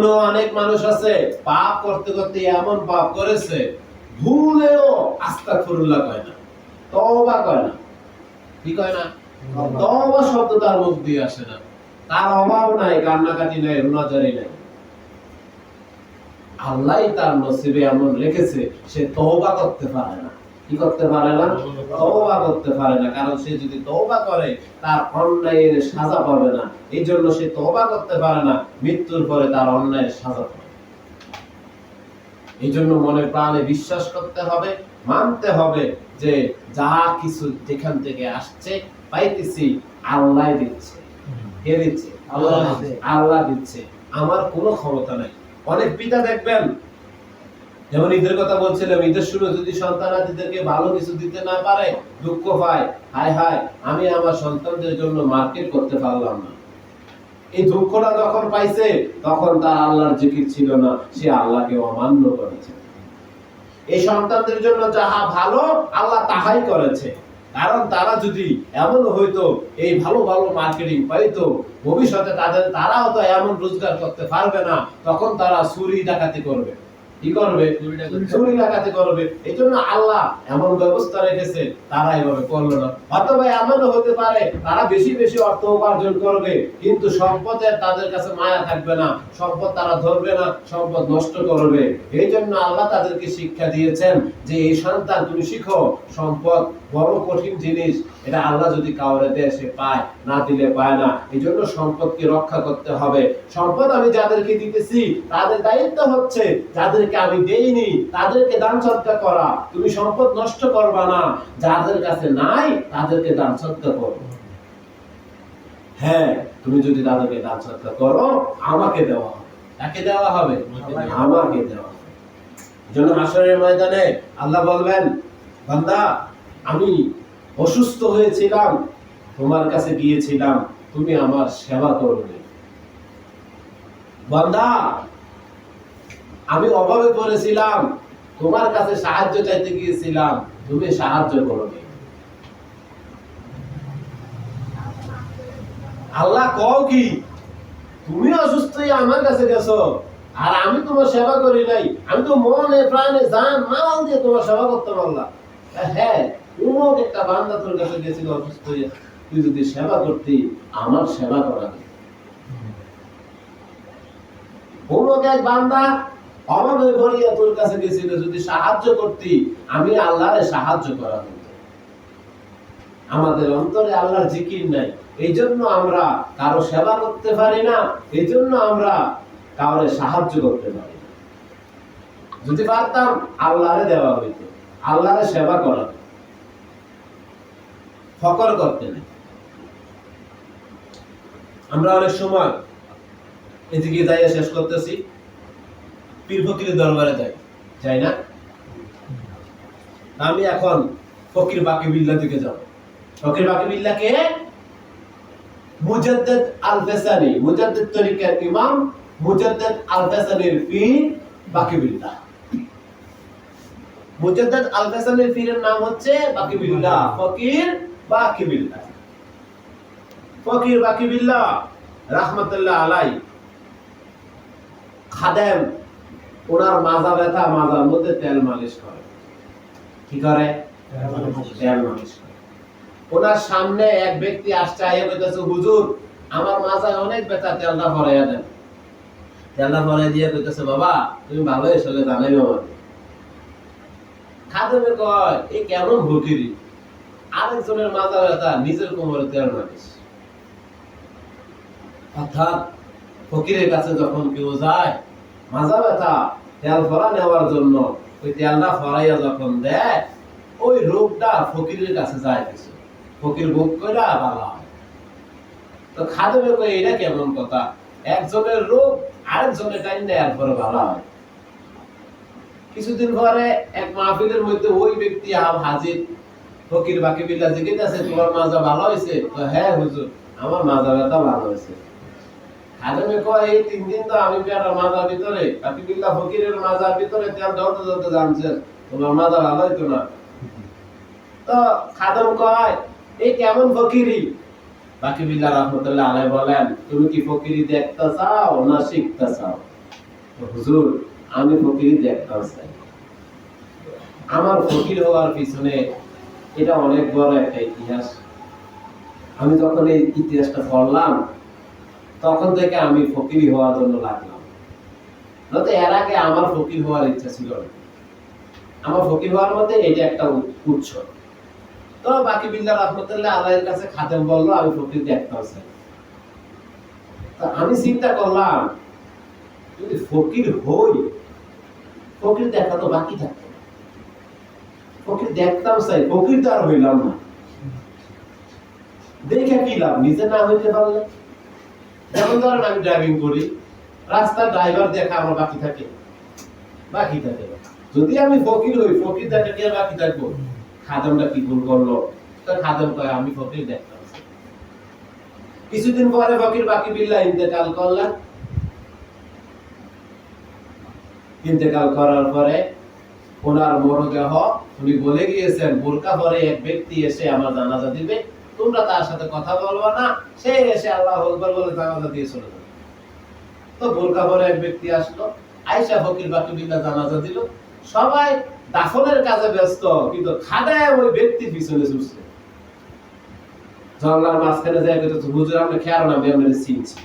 এমনও অনেক মানুষ আছে পাপ করতে করতে এমন পাপ করেছে ভুলেও আস্তাগফিরুল্লাহ কয় না, তওবা কয় না। কি কয় না? তওবা শব্দ তার মুখ দিয়ে আসে না। তার অভাব নাই, কান্নাকাটি নাই, রুনাজারি নাই। আল্লাহই তার নসিবে এমন রেখেছে সে তওবা করতে পারে না। কি করতে পারে না? তওবা করতে পারে না। কারণ সে যদি তওবা করে তার অন্যায়ের সাজা পাবে না। এই জন্য সে তওবা করতে পারে না, মৃত্যুর পরে তার অন্যায়ের সাজা পাবে। এই জন্য মনে প্রাণে বিশ্বাস করতে হবে, মানতে হবে যে যা কিছু যেখান থেকে আসছে পাইতেছি আল্লাহ দিচ্ছে। কে দিচ্ছে? আল্লাহ দিচ্ছে। আমার কোনো ক্ষমতা নাই। অনেক পিতা দেখবেন, যেমন ঈদের কথা বলছিলাম, ঈদের শুরু যদি সন্তানাদিদেরকে ভালো কিছু দিতে না পারে দুঃখ পায়, হায় হায় আমি আমার সন্তানদের জন্য মার্কেট করতে পারলাম না। এই দুঃখটা যখন পাইছে তখন তার আল্লাহর জিকির ছিল না, সে আল্লাহকে অমান্য করেছে। এই সন্তানদের জন্য যাহা ভালো আল্লাহ তাহাই করেছে। কারণ তারা যদি এমন হইতো এই ভালো ভালো মার্কেটিং পাইতো, ভবিষ্যতে তারাও তো এমন রোজগার করতে পারবে না, তখন তারা চুরি ডাকাতি করবে। কি করবে? চুরি ডাকাতি করবে। এই জন্য আল্লাহ এমন ব্যবস্থা রেখেছে, তারা এভাবে করলো না। অথবা এমনও হতে পারে তারা বেশি বেশি অর্থ উপার্জন করবে, কিন্তু সম্পদের তাদের কাছে মায়া থাকবে না, সম্পদ তারা ধরবে না, সম্পদ নষ্ট করবে। এই জন্য আল্লাহ তাদেরকে শিক্ষা দিয়েছেন যে এই সন্তান তুমি শিখো, সম্পদ বড় কঠিন জিনিস, এটা আল্লাহ যদি কাউরে দেয় সে পায়, না দিলে পায় না। এই জন্য সম্পদকে রক্ষা করতে হবে। সম্পদ আমি যাদেরকে দিতেছি তাদের দায়িত্ব হচ্ছে যাদেরকে আমি দেইনি তাদেরকে দান সদকা করা। তুমি সম্পদ নষ্ট করবা না, যাদের কাছে নাই তাদেরকে দান সদকা করো। হ্যাঁ, তুমি যদি তাদেরকে দান সদকা করো আমাকে দেওয়া হবে। তাকে দেওয়া হবে? আমাকে দেওয়া হবে। জন্য হাসরের ময়দানে আল্লাহ বলবেন, বান্দা আমি অসুস্থ হয়েছিলাম, তোমার কাছে গিয়েছিলাম, তুমি আমার সেবা করবে। বান্দা আমি অভাবে পড়েছিলাম, তোমার কাছে সাহায্য চাইতে গিয়েছিলাম, তুমি সাহায্য করবে। আল্লাহ কও কি? তুমি অসুস্থ হয়ে আমার কাছে গেছো আর আমি তোমার সেবা করি নাই? আমি তো মনে প্রাণে জান মাল দিয়ে তোমার সেবা করতে পারলাম। হ্যাঁ, অমুক একটা বান্দা তোর কাছে গেছিল অসুস্থ হয়ে, তুই যদি সেবা করতি আমার সেবা করা। অমুক এক বান্দা অভাবে পড়িয়া তোর কাছে গেছিল, যদি সাহায্য করতি আমি আল্লাহরে সাহায্য করা হতো। আমাদের অন্তরে আল্লাহর জিকির নাই, এই জন্য আমরা কারো সেবা করতে পারি না, এই জন্য আমরা কাউরে সাহায্য করতে পারি না। যদি পারতাম আল্লাহরে দেওয়া হইতো, আল্লাহরে সেবা করা, ফকর করতে নেই। আমরা অনেক সময় এদিকে যাইয়া শেষ করতেছি, পীর ফকিরের দরবারে যাই না? আমি এখন ফকির বাকি বিল্লাহ দিকে যাব। ফকির বাকি বিল্লাহ কে? মুজাদ্দিদ আল-ফেসানি, মুজাদ্দিদ তরিকার ইমাম মুজাদ্দিদ আল-ফেসানির পীর বাকি বিল্লাহ। মুজাদ্দিদ আল-ফেসানির পীরের নাম হচ্ছে বাকি বিল্লাহ, ফকির বাকি বিল্লাহ। ফকির বাকি বিল্লাহ রাহমাতুল্লাহ আলাইহি খাদেম ওনার মাজা ব্যথা, মাজার মধ্যে তেল মালিশ করে। কি করে? তেল মালিশ করে। ওনার সামনে এক ব্যক্তি আসছে, আইয়া কইতেছে, হুজুর আমার মাজায় অনেক ব্যথা, তেলটা ভরাইয়া দেন। তেলটা ভরাই দিয়ে কইতেছে, বাবা তুমি ভালো আসলে জানাই আমার। খাদেমে কয়, এই কেমন ভকিরি, আরেকজনের মাজা ব্যথা নিজের কোমরে তেল মালিশ। অর্থাৎ ফকিরের কাছে যখন কেউ যায় মাজা ব্যথা তেল ভরা নেওয়ার জন্য, ওই তেলটা ভরাইয়া যখন দেয় ওই রোগটা ফকিরের কাছে যায় কিছু, ফকির ভোগ কইরা ভালো হয়। তো খাদেমে কই এটা কেমন কথা, একজনের রোগ আরেকজনের টাইম দেয় এরপরে ভালো হয়। কিছুদিন পরে এক মাহফিলের মধ্যে ওই ব্যক্তি হাজির, ফকির বাকি বিল্লাহ জিজ্ঞাসা, তোমার মাজা ভালো হয়েছে? হ্যাঁ হুজুর আমার মাজা ব্যথা ভালো হয়েছে। খাদেমে কয়, এই 3 দিন তো আমি পেয়ারা মাজার ভিতরে, বাকি বিল্লাহ ফকিরের মাজার ভিতরে তেল জ্বলতে জ্বলতে জানছেন, তোমার মাজা ভালো হইতো না। তো খাদেম কয়, এই কেমন ফকিরি? বাকি বিল্লাহ রাহমাতুল্লাহ আলাইহি বলেন, তুমি কি ফকিরি দেখতে চাও না শিখতে চাও? হুজুর আমি ফকির দেখতাম চাই। আমার ফকির হওয়ার পিছনে এটা অনেক বড় একটা ইতিহাস। আমি যখন এই ইতিহাসটা পড়লাম তখন থেকে আমি ফকির হওয়ার জন্য লাগলাম। নয়তো এর আগে আমার ফকির হওয়ার ইচ্ছা ছিল না। আমার ফকির হওয়ার মধ্যে এটা একটা উৎস। তো বাকি বিল্লাহ রাহমাতুল্লাহ আলাইহির কাছে খাদেম বললো আমি ফকির দেখতাম চাই। তো আমি চিন্তা করলাম যদি ফকির হই, ফকির দেখা তো বাকি থাকে, ফকির দেখতাম চাই, ফকির তো আর হইলাম না, দেখে কি লাভ নিজে না হইতে পারলে। যেমন ধরেন আমি ড্রাইভিং করি, রাস্তার ড্রাইভার দেখা আমার বাকি থাকে, বাকি থাকে। যদি আমি ফকির হই, ফকির দেখা কি আর বাকি থাকবো? খাদেমটা কি ভুল করলো, তো খাদেম কয় আমি ফকির দেখতাম। কিছুদিন পরে ফকির বাকি বিল্লাহ ইন্তেকাল করলেন। ইন্তেকাল করার পরে ওনার মরদেহ উনি বলে গিয়েছেন বোরকা পরে এক ব্যক্তি এসে আমার জানাজা দিবে, তোমরা তার সাথে কথা বলবো না, সে এসে আল্লাহু আকবার বলে জানাজা দিয়ে চলে যাবে। তো বোরকা পরে এক ব্যক্তি আসলো, আয়েশা ফকির বাকি বিল্লাহ জানাজা দিল। সবাই দাফনের কাজে ব্যস্ত, কিন্তু খাদায় ওই ব্যক্তি পিছনে ছুটছে। জঙ্গলার মাঝখানে যায় কইতো হুজুর আপনি খেয়াল না, আমি আপনাকে চিনছি,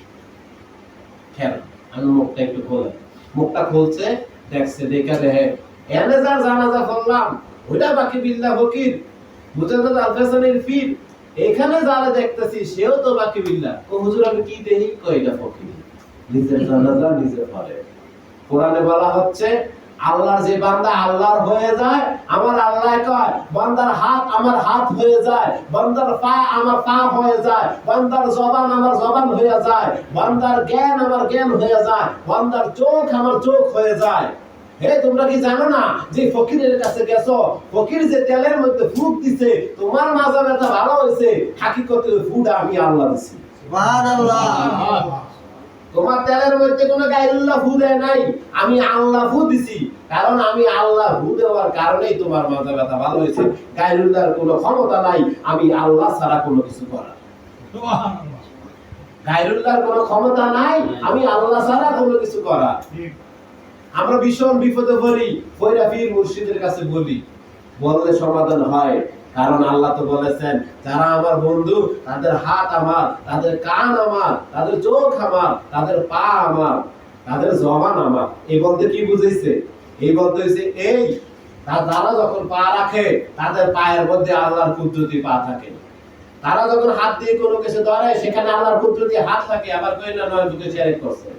খেয়াল। আমি মুখটা একটু খোলা, মুখটা খুলছে, দেখছে, দেখে দেখে এনে যার জানাজা করলাম ওইটা বাকি বিল্লাহ ফকির মুজাদ্দিদ আল হাসানের পীর, এখানে যারা দেখতেছি সেও তো বাকি বিল্লাহ। ও হুজুর আমি কি দেখি? কই এটা ফকির, নিজের জানাজা নিজে পড়ে। কোরআনে বলা হচ্ছে আল্লাহর যে বান্দা আল্লাহর হয়ে যায়, আমার আল্লাহ কয় বান্দার হাত আমার হাত হয়ে যায়, বান্দার পা আমার পা হয়ে যায়, বান্দার জবান আমার জবান হয়ে যায়, বান্দার জ্ঞান আমার জ্ঞান হয়ে যায়, বান্দার চোখ আমার চোখ হয়ে যায়। হে তোমরা কি জানো না যে ফকিরের কাছে গেছো, ফকির যে তেলের মধ্যে ফুট দিছে তোমার মাজা ব্যথা ভালো হয়েছে, হাকিকতে ওই ফুটা আমি আল্লাহ দিছি। সুবহানাল্লাহ। তোমার তেলের মধ্যে কোনো গায়রুল্লাহ ফু দেয় নাই, আমি আল্লাহ ফু দিছি। কারণ আমি আল্লাহ ফু দেওয়ার কারণেই তোমার মাজা ব্যথা ভালো হয়েছে। গায়রুল্লাহর কোনো ক্ষমতা নাই আমি আল্লাহ ছাড়া কোনো কিছু করার। সুবহানাল্লাহ। গায়রুল্লাহর কোনো ক্ষমতা নাই আমি আল্লাহ ছাড়া কোনো কিছু করার। আমরা ভীষণ বিপদে পড়ি, পয়রা পীর মুর্শিদের কাছে বলি, বললে সমাধান হয়। কারণ আল্লাহ তো বলেছেন যারা আমার বন্ধু তাদের হাত আমার, তাদের কান আমার, তাদের চোখ আমার, তাদের পা আমার, তাদের জবান আমার। এই বলতে কি বুঝাইছে? এই বলতে হইছে এই তারা যখন পা রাখে তাদের পায়ের মধ্যে আল্লাহর কুদরতি পা থাকে, তারা যখন হাত দিয়ে কোনো কিছু ধরে সেখানে আল্লাহর কুদরতি হাত থাকে। আবার কই না নয় বুকে শিরক করছে,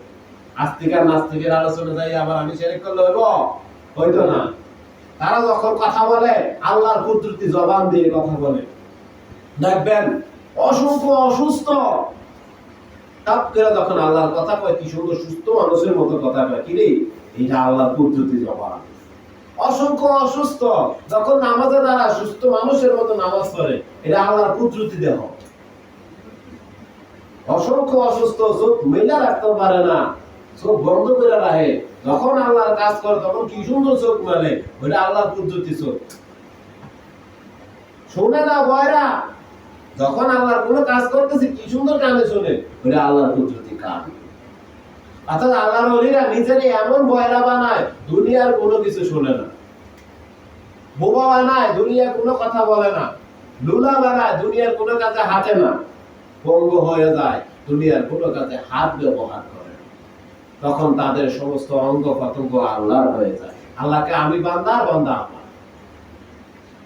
আস্তিকার নাস্তিকের আলোচনা যাই আবার আমি শিরক করলে হইব? হইতো না। তারা যখন কথা বলে আল্লাহর কুদরতি জবান দিয়ে কথা বলে। দেখবেন অসংখ্য অসুস্থ তাপ করে যখন আল্লাহর কথা কয় কি সুন্দর সুস্থ মানুষের মতো কথা কয়, কি রে এটা আল্লাহর কুদরতি জবান। অসংখ্য অসুস্থ যখন নামাজে দ্বারা সুস্থ মানুষের মতো নামাজ পড়ে, এটা আল্লাহর কুদরতি দেহ। অসংখ্য অসুস্থ চোখ মেলা রাখতে পারে না, চোখ বন্ধ করে রাখে, যখন আল্লাহর কাজ করে তখন কি সুন্দর চোখ মেলে, ওইটা আল্লাহর কুদরতি চোখ। শোনে না বয়রা, যখন আল্লাহর কোনো কাজ করতেছে কি সুন্দর কানে শোনে, ওইটা আল্লাহর কুদরতি কান। অর্থাৎ আল্লাহর ওলিরা নিজের এমন বয়রা বানায় দুনিয়ার কোনো কিছু শোনে না, বোবা বানায় দুনিয়ার কোনো কথা বলে না, লুলা বানায় দুনিয়ার কোনো কাজে হাঁটে না, পঙ্গু হয়ে যায় দুনিয়ার কোনো কাজে হাত ব্যবহার করে। তখন তাদের সমস্ত অঙ্গ প্রত্যঙ্গ আল্লাহর হয়ে যায়। আল্লাহকে আমি বান্দার, বান্দা আমার,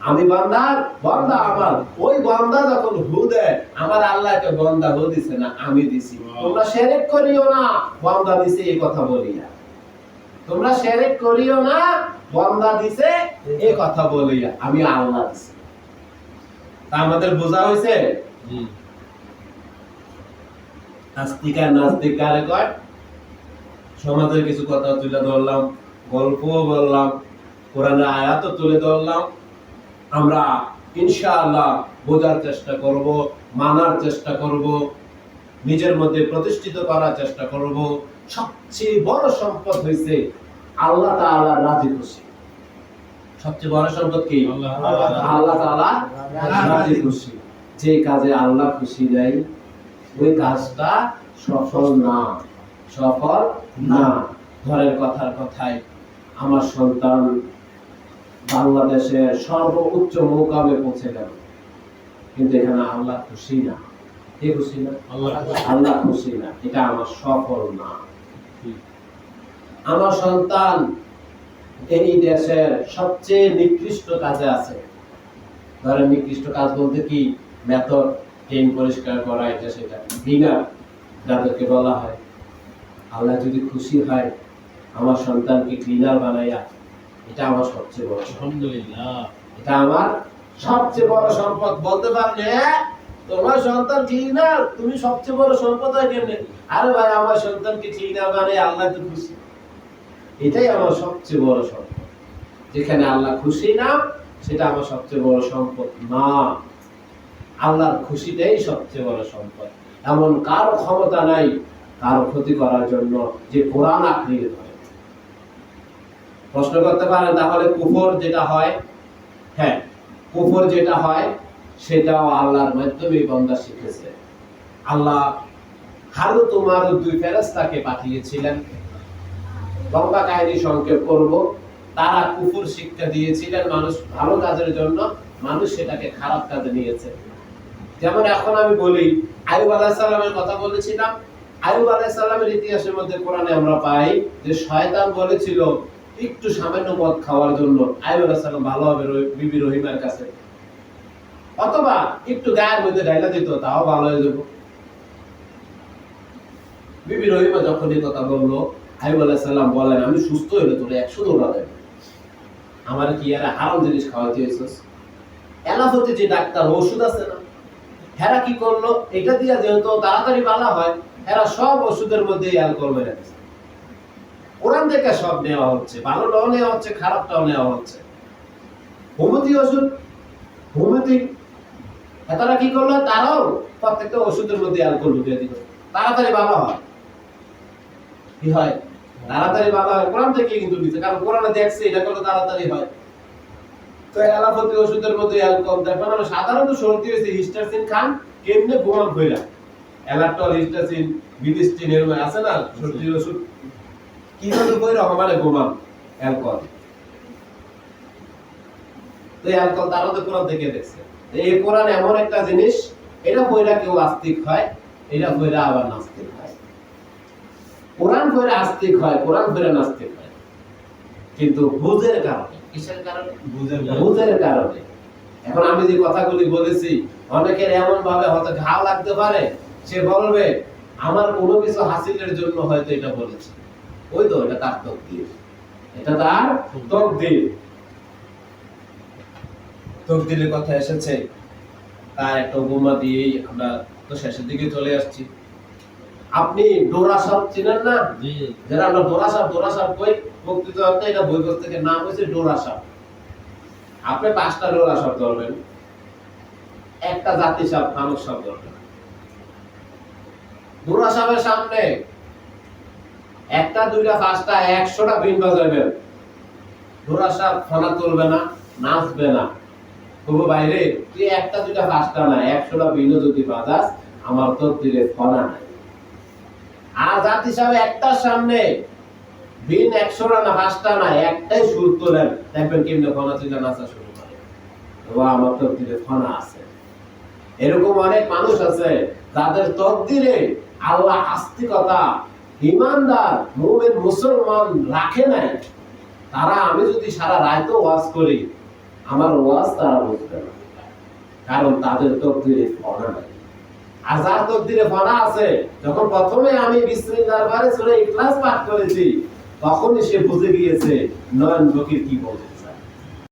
আমি বান্দার, বান্দা আমার। ওই বান্দা যখন হু দেয়, আমার আল্লাহকে বান্দা হু দিছে না আমি দিছি। তোমরা শিরক করিও না, বান্দা দিছে এই কথা বলিয়া। তোমরা শিরক করিও না, বান্দা দিছে এই কথা বলিয়া, আমি আল্লাহ দিছি। তা আমাদের বোঝা হইছে? আস্তিকা নাস্তিকারে কয় সমাজের কিছু কথা তুলে ধরলাম, গল্পও বললাম, কোরআনের আয়াতও তুলে ধরলাম। আমরা ইনশাআল্লাহ বোঝার চেষ্টা করব, মানার চেষ্টা করব, নিজের মধ্যে প্রতিষ্ঠিত করার চেষ্টা করব। সবচেয়ে বড় সম্পদ হইছে আল্লাহ তাআলা রাজি খুশি। সবচেয়ে বড় সম্পদ কি? আল্লাহ তাআলা রাজি খুশি। যে কাজে আল্লাহ খুশি নাই ওই কাজটা সফল না, সফল না। ঘরের কথার কথায় আমার সন্তান বাংলাদেশের সর্বোচ্চ মোকামে পৌঁছে গেল, কিন্তু এখানে আল্লাহ খুশি না। কে খুশি না? আল্লাহ খুশি না। এটা আমার সফল না। আমার সন্তান এই দেশের সবচেয়ে নিকৃষ্ট কাজে আছে। ধরেন নিকৃষ্ট কাজ বলতে কি, মেথড ট্রেন পরিষ্কার করা, এটা সেটা ঘৃণা যাদেরকে বলা হয়। আল্লাহ যদি খুশি হয় আমার সন্তানকে ক্লিনার বানাইয়া, এটা আমার সবচেয়ে বড় আলহামদুলিল্লাহ, এটা আমার সবচেয়ে বড় সম্পদ। বলতে পারলে তোমার সন্তান ক্লিনার, তুমি সবচেয়ে বড় সম্পদ হয় কেমনে? আরে ভাই, আমার সন্তানকে ক্লিনার বানাই আল্লাহ তো খুশি, এটাই আমার সবচেয়ে বড় সম্পদ। যেখানে আল্লাহ খুশি না, সেটা আমার সবচেয়ে বড় সম্পদ না। আল্লাহর খুশিটাই সবচেয়ে বড় সম্পদ। এমন কারো ক্ষমতা নাই কারো ক্ষতি করার জন্য যে কোরআন আঁকড়িয়ে ধরে। প্রশ্ন করতে পারেন তাহলে কুফর যেটা হয়, হ্যাঁ কুফর যেটা হয় সেটাও আল্লাহর মাধ্যমে বান্দা শিখেছে। আল্লাহ হারুত ও মারুত দুই ফেরেশতাকে পাঠিয়েছিলেন। লম্বা কাহিনী সংক্ষেপ করব। তারা কুফর শিক্ষা দিয়েছিলেন মানুষ ভালো কাজের জন্য, মানুষ সেটাকে খারাপ কাজে নিয়েছে। যেমন এখন আমি বলি, আইয়ুব আলাইহিস সালামের কথা বলেছিলাম। আইয়ুব আলাইহিস সালামের ইতিহাসের মধ্যে কোরআনে আমরা পাই যে শয়তান বলেছিল একটু সামান্য মদ খাওয়ার জন্য আইয়ুব আলাইহিস সালাম ভালো হবে বিবি রহিমার কাছে, অথবা একটু গায়ের মধ্যে ঢাইলা দিত, তাও ভালো হয়ে যাব। বিবি রহিমা যখন এই কথা বললো, আইয়ুব আলাইহিস সালাম বলেন, আমি সুস্থ হইলে তোরে 100 দৌড়া দেব, আমার কি আর হারাম জিনিস খাওয়াতে হইছস? এলাফতি যে ডাক্তার ওষুধ আছে না, হেরা কি করলো, এটা দিয়া যেহেতু তাড়াতাড়ি ভালো হয়, এরা সব ওষুধের মধ্যে অ্যালকোহল মেরে দিচ্ছে। কোরআন থেকে সব নেওয়া হচ্ছে, ভালোটাও নেওয়া হচ্ছে, খারাপটাও নেওয়া হচ্ছে। হোমিওপ্যাথি ওষুধ, হোমিওপ্যাথি তারা কি করলো, তারাও প্রত্যেকটা ওষুধের মধ্যে অ্যালকোহল ঢুকিয়ে দিল, তাড়াতাড়ি ভালো হয়। কি হয়? তাড়াতাড়ি ভালো হয়। কোরআন থেকে কিন্তু দিচ্ছে, কারণ কোরআনে দেখছে এটা করলে তাড়াতাড়ি হয়। তো এলাফতি ওষুধের মধ্যে অ্যালকোহল, দেখবেন আমরা সাধারণত সর্দি হয়েছে হিস্টাসিন খান, কেমনে ঘুমান কইরা, অ্যালাটল, হিস্টাসিন, বিলিস্টিন এর আছে না সর্দির ওষুধ, কিভাবে কইরা আমারে ঘুমান অ্যালকোহল। তো অ্যালকোহল তারাও তো কোরআন থেকে দেখছে। এই কোরআন এমন একটা জিনিস, এটা কইরা কেউ আস্তিক হয়, এটা কইরা আবার নাস্তিক হয়। কোরআন কইরা আস্তিক হয়, কোরআন কইরা নাস্তিক হয়, কিন্তু বুঝের কারণে। কিসের কারণে? বুঝের কারণে। এখন আমি যে কথাগুলি বলেছি, অনেকের এমন ভাবে হয়তো ঘাও লাগতে পারে, সে বলবে আমার কোনো কিছু হাসিলের জন্য হয়তো এটা বলেছে। ওই তো, এটা তার তকদির, এটা তার তকদির। তকদিরের কথা এসেছে, তার একটা উপমা দিয়েই আমরা তো শেষের দিকে চলে আসছি। আপনি ডোরা সাপ চিনেন না? যারা আমরা ডোরা সাপ বই প্রকৃত অর্থে এটা বই থেকে নাম হয়েছে ডোরা সাপ। আপনি 5টা ডোরা সাপ ধরবেন, একটা জাতি সাপ, ফানুক সাপ ধরবেন। ডোরা সাপের সামনে 1টা 2টা 5টা 100টা বিন বাজাবেন, ডোরা সাপ ফনা তুলবে না, নাচবে না। তবু বাইরে তুই 1টা 2টা 5টা না 100টা বিনও যদি বাজাস, আমার তো দিলে ফনা নাই। আর জাতি সাহেব একটার সামনে বিন 100টা না 5টা না, একটাই সুর তোলেন, দেখবেন কেমনে ফনা তুলে নাচা শুরু করে। ও আমার তকদিরে ফনা আছে। এরকম অনেক মানুষ আছে যাদের তকদিরে আল্লাহ আস্তিকতা, ঈমানদার মুমিন মুসলমান রাখে নাই। তারা, আমি যদি সারা রাতও ওয়াজ করি, আমার ওয়াজ তারা বুঝবে না, কারণ তাদের তকদিরে ফনা নাই। আর যার তকদিরে ফনা আছে, যখন প্রথমে আমি বিসমিল্লাহর বারে সূরা ইখলাস পাঠ করেছি, তখনই সে বুঝে গিয়েছে নয়ন ফকির কি বলছে।